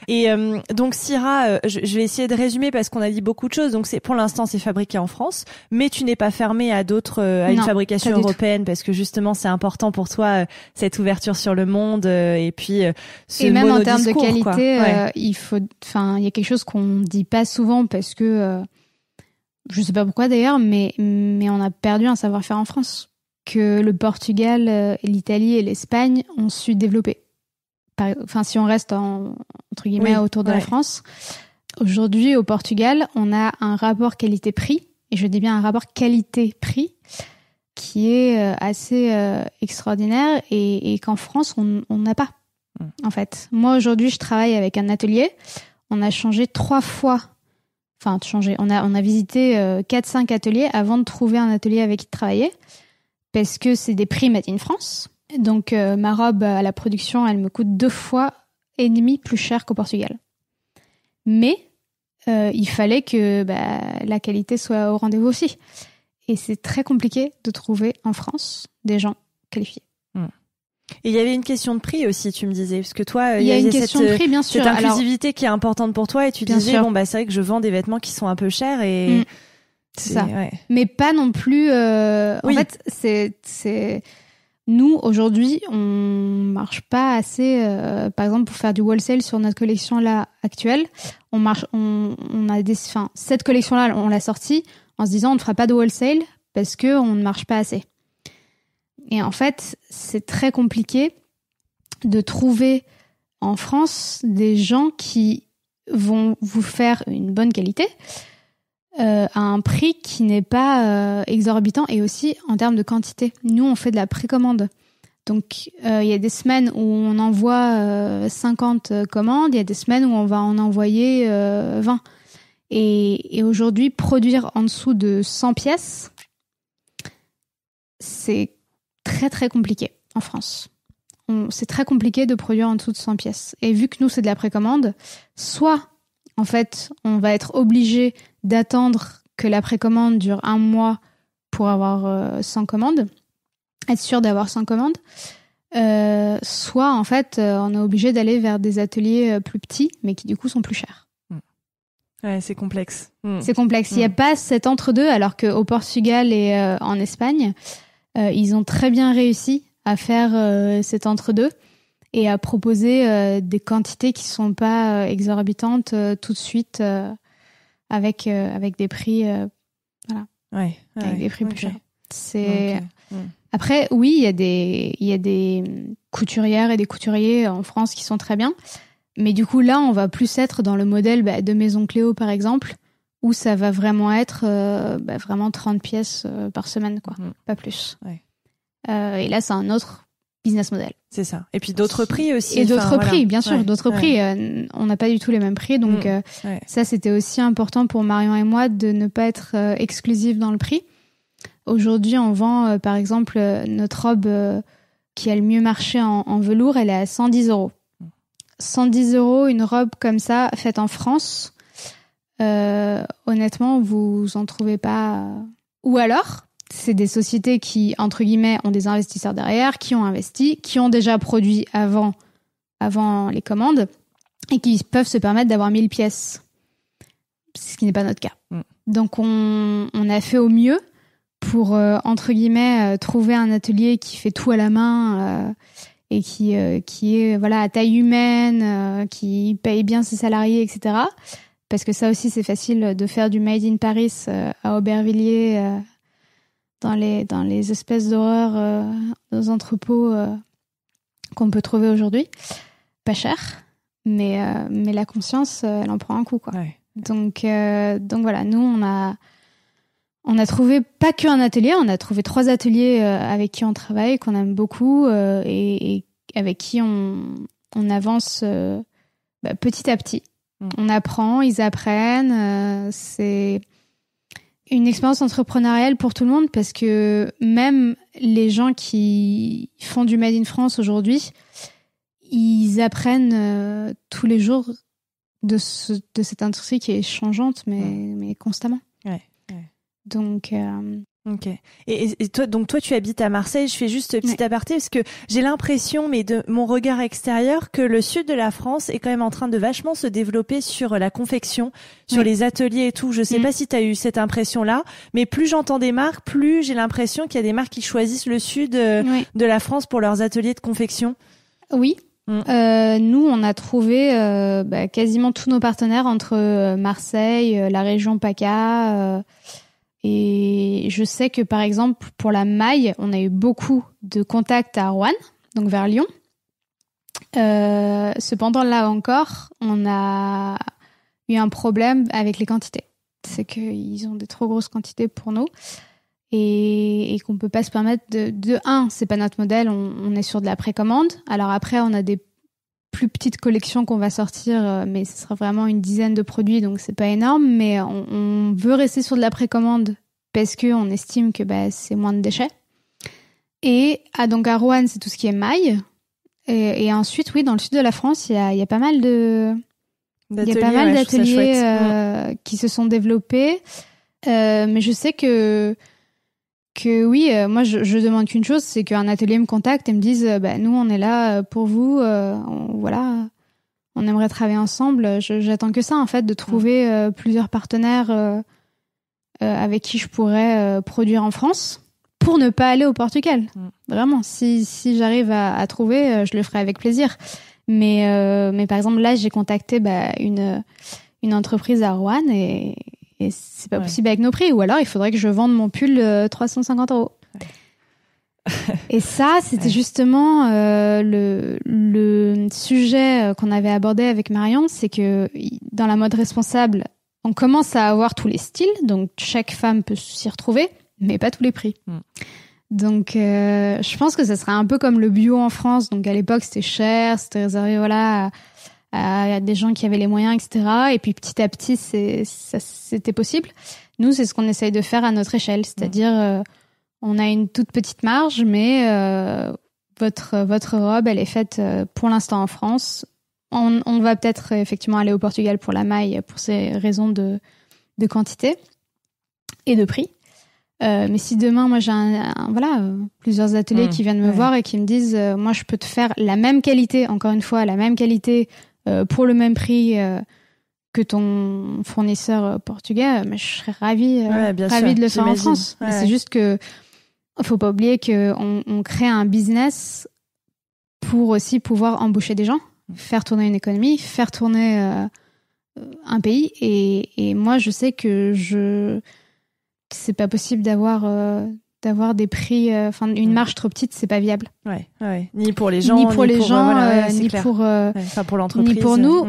Et donc Syrah, je vais essayer de résumer parce qu'on a dit beaucoup de choses. Donc pour l'instant c'est fabriqué en France, mais tu n'es pas fermé à une fabrication européenne parce que justement c'est important pour toi cette ouverture sur le monde et puis ce et même en termes de monodiscours, qualité, il y a quelque chose qu'on dit pas souvent parce que je sais pas pourquoi d'ailleurs, mais on a perdu un savoir-faire en France. que le Portugal, l'Italie et l'Espagne ont su développer. Enfin, si on reste entre guillemets autour de la France, aujourd'hui au Portugal, on a un rapport qualité-prix, et je dis bien un rapport qualité-prix, qui est assez extraordinaire et qu'en France, on n'a pas. En fait, moi aujourd'hui, je travaille avec un atelier. On a changé 3 fois. Enfin, on a visité 4-5 ateliers avant de trouver un atelier avec qui travailler, parce que c'est des prix made in France. Donc, ma robe à la production, elle me coûte 2,5 fois plus cher qu'au Portugal. Mais il fallait que la qualité soit au rendez-vous aussi. Et c'est très compliqué de trouver en France des gens qualifiés. Et il y avait une question de prix aussi, tu me disais, parce que toi, il y a une question de prix, bien sûr. Cette inclusivité qui est importante pour toi, et tu disais, sûr. C'est vrai que je vends des vêtements qui sont un peu chers et c'est ça. Ouais. Mais pas non plus. En fait, c'est nous aujourd'hui, on marche pas assez. Par exemple, pour faire du wholesale sur notre collection là actuelle, on a cette collection là, on l'a sortie en se disant on ne fera pas de wholesale parce que on ne marche pas assez. Et en fait, c'est très compliqué de trouver en France des gens qui vont vous faire une bonne qualité à un prix qui n'est pas exorbitant, et aussi en termes de quantité. Nous, on fait de la précommande. Donc, il y a des semaines où on envoie 50 commandes, il y a des semaines où on va en envoyer 20. Et aujourd'hui, produire en dessous de 100 pièces, c'est très très compliqué en France. C'est très compliqué de produire en dessous de 100 pièces. Et vu que nous, c'est de la précommande, soit, en fait, on va être obligé d'attendre que la précommande dure 1 mois pour avoir 100 commandes, être sûr d'avoir 100 commandes, soit, en fait, on est obligé d'aller vers des ateliers plus petits, mais qui, du coup, sont plus chers. Ouais, c'est complexe. C'est complexe. Il n'y a pas cet entre-deux, alors qu'au Portugal et en Espagne, ils ont très bien réussi à faire cet entre-deux et à proposer des quantités qui sont pas exorbitantes tout de suite avec des prix avec des prix plus chers. C'est Après oui, il y a des couturières et des couturiers en France qui sont très bien, mais du coup là on va plus être dans le modèle de Maison Cléo par exemple, où ça va vraiment être vraiment 30 pièces par semaine, quoi. Pas plus. Ouais. Et là, c'est un autre business model. C'est ça. Et puis d'autres prix aussi. Et d'autres prix, bien sûr, d'autres prix. On n'a pas du tout les mêmes prix, donc ça, c'était aussi important pour Marion et moi de ne pas être exclusive dans le prix. Aujourd'hui, on vend, par exemple, notre robe qui a le mieux marché en velours, elle est à 110 €. 110 €, une robe comme ça, faite en France. Honnêtement, vous en trouvez pas. Ou alors, c'est des sociétés qui, entre guillemets, ont des investisseurs derrière, qui ont investi, qui ont déjà produit avant les commandes et qui peuvent se permettre d'avoir 1000 pièces. Ce qui n'est pas notre cas. Donc, on a fait au mieux pour, entre guillemets, trouver un atelier qui fait tout à la main et qui est à taille humaine, qui paye bien ses salariés, etc. Parce que ça aussi, c'est facile de faire du Made in Paris à Aubervilliers, dans les espèces d'horreur, nos entrepôts qu'on peut trouver aujourd'hui. Pas cher, mais la conscience, elle en prend un coup, quoi. Ouais. Donc voilà, nous, on a trouvé pas qu'un atelier, on a trouvé 3 ateliers avec qui on travaille, qu'on aime beaucoup, et avec qui on avance petit à petit. On apprend, ils apprennent. C'est une expérience entrepreneuriale pour tout le monde, parce que même les gens qui font du Made in France aujourd'hui, ils apprennent tous les jours de cette industrie qui est changeante, mais constamment. Ouais. Donc... Ok. Et toi, tu habites à Marseille. Je fais juste petit aparté parce que j'ai l'impression, mais de mon regard extérieur, que le sud de la France est quand même en train de vachement se développer sur la confection, sur les ateliers et tout. Je sais pas si tu as eu cette impression-là, mais plus j'entends des marques, plus j'ai l'impression qu'il y a des marques qui choisissent le sud de la France pour leurs ateliers de confection. Oui. Nous, on a trouvé quasiment tous nos partenaires entre Marseille, la région PACA, Et je sais que, par exemple, pour la maille, on a eu beaucoup de contacts à Roanne, donc vers Lyon. Cependant, là encore, on a eu un problème avec les quantités. C'est qu'ils ont des trop grosses quantités pour nous et qu'on peut pas se permettre de c'est pas notre modèle, on est sur de la précommande. Alors après, on a des plus petites collections qu'on va sortir, mais ce sera vraiment une dizaine de produits, donc c'est pas énorme, mais on veut rester sur de la précommande parce qu'on estime que c'est moins de déchets. Et donc à Roanne, c'est tout ce qui est maille. Et ensuite, oui, dans le sud de la France, il y a pas mal d'ateliers qui se sont développés. Mais je sais que oui, moi, je demande qu'une chose, c'est qu'un atelier me contacte et me dise, nous, on est là pour vous, on aimerait travailler ensemble. J'attends que ça, en fait, de trouver plusieurs partenaires avec qui je pourrais produire en France pour ne pas aller au Portugal. Vraiment, si j'arrive à trouver, je le ferai avec plaisir. Mais par exemple, là, j'ai contacté une entreprise à Roanne et c'est pas possible avec nos prix. Ou alors, il faudrait que je vende mon pull 350 €. Et ça, c'était justement le sujet qu'on avait abordé avec Marion, c'est que dans la mode responsable, on commence à avoir tous les styles, donc chaque femme peut s'y retrouver, mais pas tous les prix. Donc, je pense que ça serait un peu comme le bio en France. Donc, à l'époque, c'était cher, c'était réservé, à des gens qui avaient les moyens, etc. Et puis, petit à petit, c'était possible. Nous, c'est ce qu'on essaye de faire à notre échelle. C'est-à-dire, on a une toute petite marge, mais votre robe, elle est faite pour l'instant en France. On va peut-être effectivement aller au Portugal pour la maille, pour ces raisons de quantité et de prix. Mais si demain, moi, j'ai plusieurs ateliers qui viennent me voir et qui me disent, moi, je peux te faire la même qualité, encore une fois, la même qualité pour le même prix que ton fournisseur portugais, mais je serais ravie de le faire en France. Mais c'est juste que faut pas oublier qu'on crée un business pour aussi pouvoir embaucher des gens, faire tourner une économie, faire tourner un pays. Et moi, je sais que c'est pas possible d'avoir des prix, une marge trop petite, c'est pas viable. Ni pour les gens, ni pour l'entreprise, ni pour nous.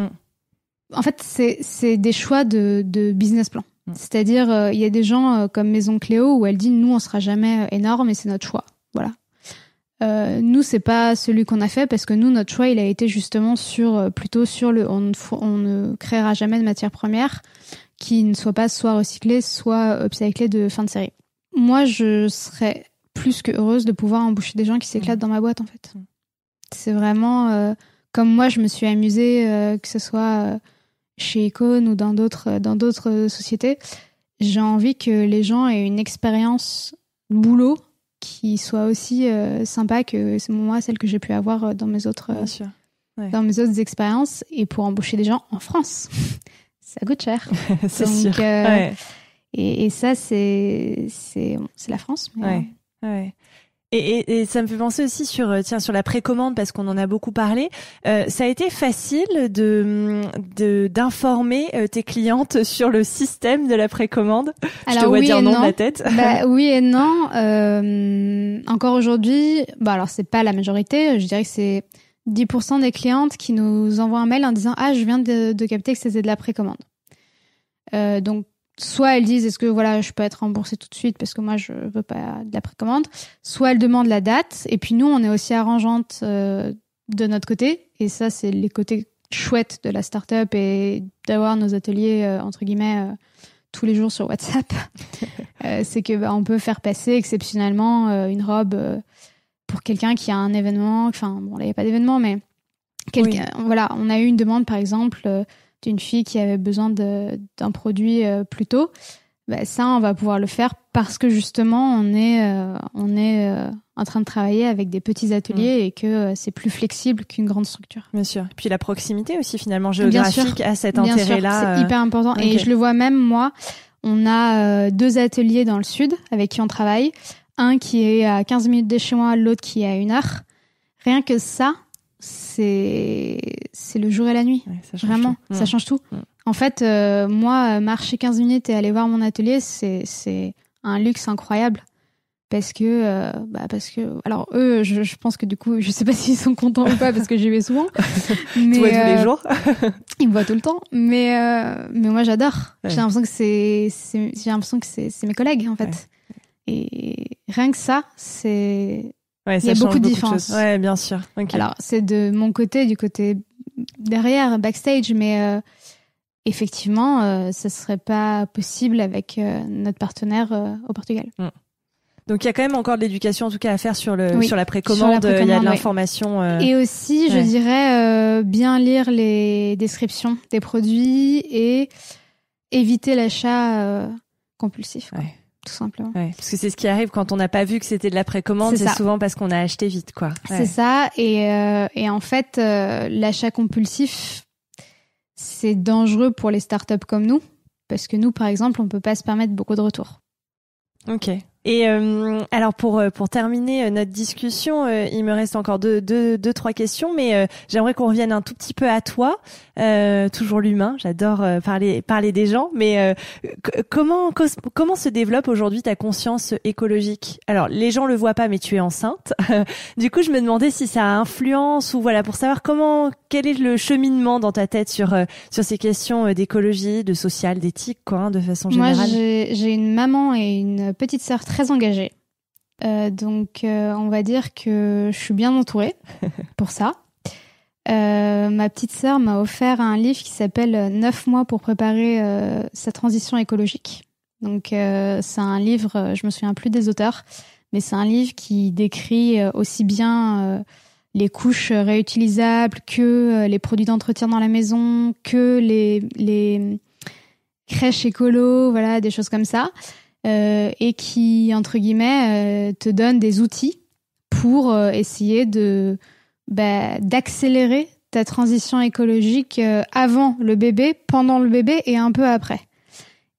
En fait, c'est des choix de business plan. C'est-à-dire, il y a des gens comme Maison Cléo où elle dit, nous, on sera jamais énorme et c'est notre choix. Voilà. Nous, c'est pas celui qu'on a fait parce que nous, notre choix, il a été justement plutôt sur on ne créera jamais de matières premières qui ne soient pas soit recyclées, soit upcyclées de fin de série. Moi, je serais plus que heureuse de pouvoir embaucher des gens qui s'éclatent dans ma boîte, en fait. C'est vraiment comme moi, je me suis amusée, que ce soit chez Icône ou dans d'autres sociétés. J'ai envie que les gens aient une expérience boulot qui soit aussi sympa que moi, celle que j'ai pu avoir dans mes autres expériences, et pour embaucher des gens en France. Ça coûte cher. C'est sûr. Et ça, c'est la France. Mais Et ça me fait penser aussi sur la précommande, parce qu'on en a beaucoup parlé. Ça a été facile d'informer tes clientes sur le système de la précommande. Alors, je te vois dire non de la tête. Oui et non. Encore aujourd'hui, alors c'est pas la majorité. Je dirais que c'est 10% des clientes qui nous envoient un mail en disant « Ah, je viens de capter que c'était de la précommande. » Donc, soit elles disent « Est-ce que je peux être remboursée tout de suite parce que moi, je veux pas de la précommande ?» Soit elles demandent la date. Et puis nous, on est aussi arrangeante de notre côté. Et ça, c'est les côtés chouettes de la start-up et d'avoir nos ateliers, entre guillemets, tous les jours sur WhatsApp. C'est que on peut faire passer exceptionnellement une robe pour quelqu'un qui a un événement. Enfin, bon, là, il n'y a pas d'événement, mais on a eu une demande, par exemple, d'une fille qui avait besoin d'un produit plus tôt. Ça, on va pouvoir le faire parce que justement, on est en train de travailler avec des petits ateliers et que c'est plus flexible qu'une grande structure. Bien sûr. Et puis la proximité aussi, finalement, géographique a cet intérêt-là. C'est hyper important. Okay. Et je le vois même, moi, on a 2 ateliers dans le sud avec qui on travaille. Un qui est à 15 minutes de chez moi, l'autre qui est à 1 heure. Rien que ça, c'est le jour et la nuit. Ça vraiment, ça change tout. En fait, moi, marcher 15 minutes et aller voir mon atelier, c'est un luxe incroyable. Parce que alors eux, je pense que du coup, je sais pas s'ils sont contents ou pas parce que j'y vais souvent. Mais tu vois tous les jours. Ils me voient tout le temps. Mais moi, j'adore. Ouais. J'ai l'impression que c'est mes collègues, en fait. Ouais. Et rien que ça, il y a beaucoup de différences. Ouais, bien sûr. Okay. Alors, c'est de mon côté, du côté derrière, backstage, mais effectivement, ça serait pas possible avec notre partenaire au Portugal. Donc il y a quand même encore de l'éducation en tout cas à faire sur la précommande, il y a de l'information. Et aussi, je dirais bien lire les descriptions des produits et éviter l'achat compulsif, quoi, tout simplement. Ouais, parce que c'est ce qui arrive quand on n'a pas vu que c'était de la précommande, c'est souvent parce qu'on a acheté vite, quoi. Ouais. C'est ça, et en fait, l'achat compulsif, c'est dangereux pour les startups comme nous, parce que nous, par exemple, on peut pas se permettre beaucoup de retours. Ok. Et alors pour terminer notre discussion, il me reste encore deux, trois questions, mais j'aimerais qu'on revienne un tout petit peu à toi. Toujours l'humain, j'adore parler des gens, mais comment se développe aujourd'hui ta conscience écologique? Alors les gens le voient pas, mais tu es enceinte. Du coup, je me demandais si ça influence ou voilà pour savoir quel est le cheminement dans ta tête sur ces questions d'écologie, de social, d'éthique, quoi, de façon générale. Moi, j'ai une maman et une petite sœur très engagée. Donc, on va dire que je suis bien entourée pour ça. Ma petite sœur m'a offert un livre qui s'appelle 9 mois pour préparer sa transition écologique. Donc, c'est un livre, je me souviens plus des auteurs, mais c'est un livre qui décrit aussi bien les couches réutilisables que les produits d'entretien dans la maison, que les crèches écolo, voilà, des choses comme ça. Et qui, entre guillemets, te donne des outils pour essayer d'accélérer ta transition écologique avant le bébé, pendant le bébé et un peu après.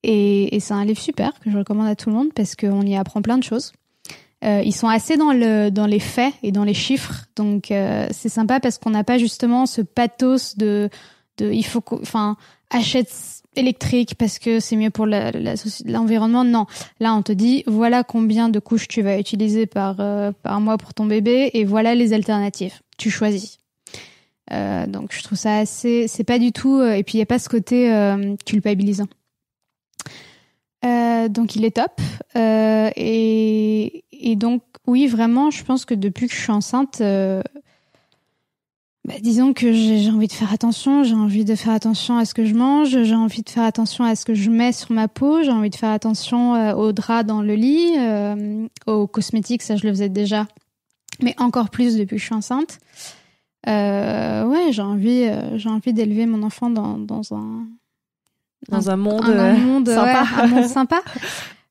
Et c'est un livre super que je recommande à tout le monde parce qu'on y apprend plein de choses. Ils sont assez dans les faits et dans les chiffres, donc c'est sympa parce qu'on n'a pas justement ce pathos de il faut achète électrique parce que c'est mieux pour l'environnement. Non, là on te dit voilà combien de couches tu vas utiliser par mois pour ton bébé et voilà les alternatives. Tu choisis. Donc je trouve ça assez, c'est pas du tout et puis il y a pas ce côté culpabilisant. Donc il est top et donc oui vraiment je pense que depuis que je suis enceinte disons que j'ai envie de faire attention, j'ai envie de faire attention à ce que je mange, j'ai envie de faire attention à ce que je mets sur ma peau, j'ai envie de faire attention aux draps dans le lit, aux cosmétiques, ça je le faisais déjà, mais encore plus depuis que je suis enceinte. J'ai envie d'élever mon enfant dans un monde sympa. Un monde sympa.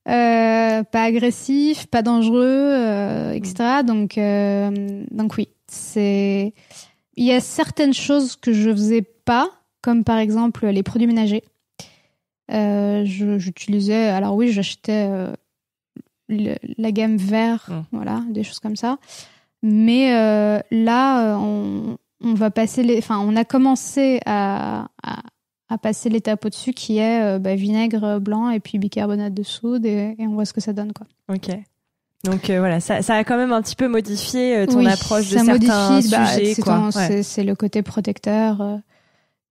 Pas agressif, pas dangereux, etc. Donc oui, il y a certaines choses que je faisais pas, comme par exemple les produits ménagers. J'utilisais, alors oui, j'achetais la gamme vert, voilà, des choses comme ça. Mais là, on va passer on a commencé à passer l'étape au-dessus qui est vinaigre blanc et puis bicarbonate de soude et on voit ce que ça donne, quoi. Ok. Donc voilà, ça a quand même un petit peu modifié ton approche de certains sujets. C'est le côté protecteur.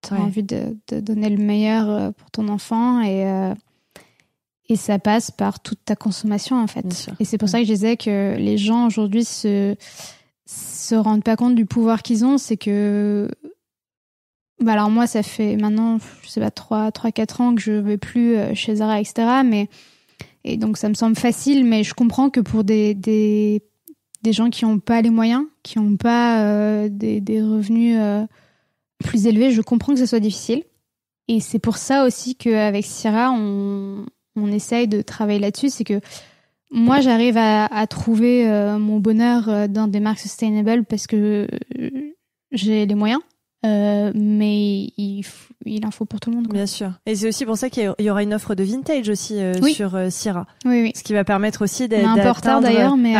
Tu as envie de donner le meilleur pour ton enfant et ça passe par toute ta consommation en fait. Et c'est pour ça que je disais que les gens aujourd'hui se rendent pas compte du pouvoir qu'ils ont. C'est que alors moi ça fait maintenant je sais pas 3-4 ans que je vais plus chez Zara etc. Et donc ça me semble facile, mais je comprends que pour des gens qui n'ont pas les moyens, qui n'ont pas des revenus plus élevés, je comprends que ce soit difficile. Et c'est pour ça aussi qu'avec Syrah, on essaye de travailler là-dessus. C'est que moi, j'arrive à trouver mon bonheur dans des marques sustainable parce que j'ai les moyens. Mais il en faut pour tout le monde, quoi. Bien sûr. Et c'est aussi pour ça qu'il y aura une offre de vintage aussi sur Syrah. Oui. Ce qui va permettre aussi d'atteindre... On a un peu en retard d'ailleurs, mais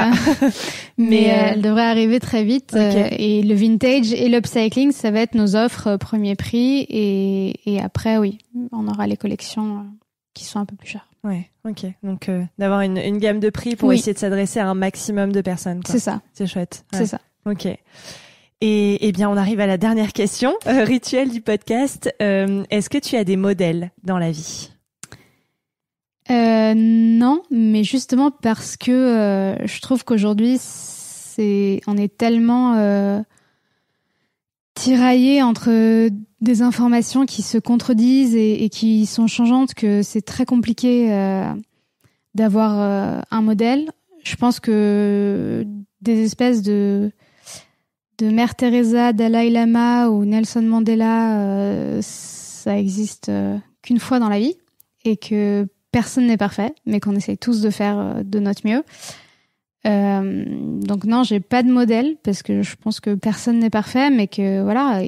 elle devrait arriver très vite. Okay. Et le vintage et l'upcycling, ça va être nos offres premier prix. Et après, oui, on aura les collections qui sont un peu plus chères. Ouais, ok. Donc d'avoir une gamme de prix pour essayer de s'adresser à un maximum de personnes, quoi. C'est ça. C'est chouette. Ouais. C'est ça. Ok. Et bien, on arrive à la dernière question, rituel du podcast. Est-ce que tu as des modèles dans la vie? Non, mais justement parce que je trouve qu'aujourd'hui, on est tellement tiraillé entre des informations qui se contredisent et qui sont changeantes que c'est très compliqué d'avoir un modèle. Je pense que des espèces de Mère Teresa, Dalai Lama ou Nelson Mandela, ça existe qu'une fois dans la vie et que personne n'est parfait, mais qu'on essaye tous de faire de notre mieux. Donc non, j'ai pas de modèle parce que je pense que personne n'est parfait, mais que voilà,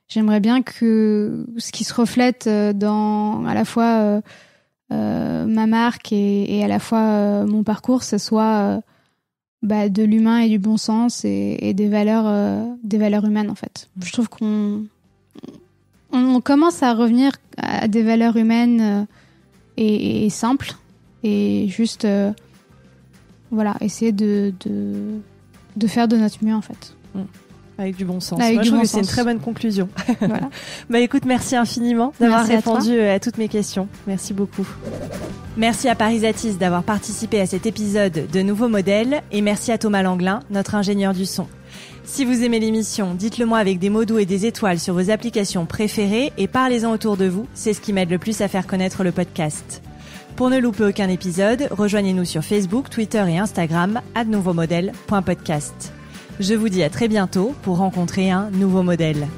j'aimerais bien que ce qui se reflète dans à la fois ma marque et à la fois mon parcours, ce soit de l'humain et du bon sens et des valeurs humaines en fait. Je trouve qu'on commence à revenir à des valeurs humaines et simples et juste essayer de faire de notre mieux en fait. Avec du bon sens. Moi, je trouve que c'est une très bonne conclusion. Voilà. Écoute, merci infiniment d'avoir répondu à toutes mes questions. Merci beaucoup. Merci à Paris Atis d'avoir participé à cet épisode de Nouveaux Modèles et merci à Thomas Langlin, notre ingénieur du son. Si vous aimez l'émission, dites-le moi avec des mots doux et des étoiles sur vos applications préférées et parlez-en autour de vous, c'est ce qui m'aide le plus à faire connaître le podcast. Pour ne louper aucun épisode, rejoignez-nous sur Facebook, Twitter et Instagram @nouveaumodèle.podcast. Je vous dis à très bientôt pour rencontrer un nouveau modèle.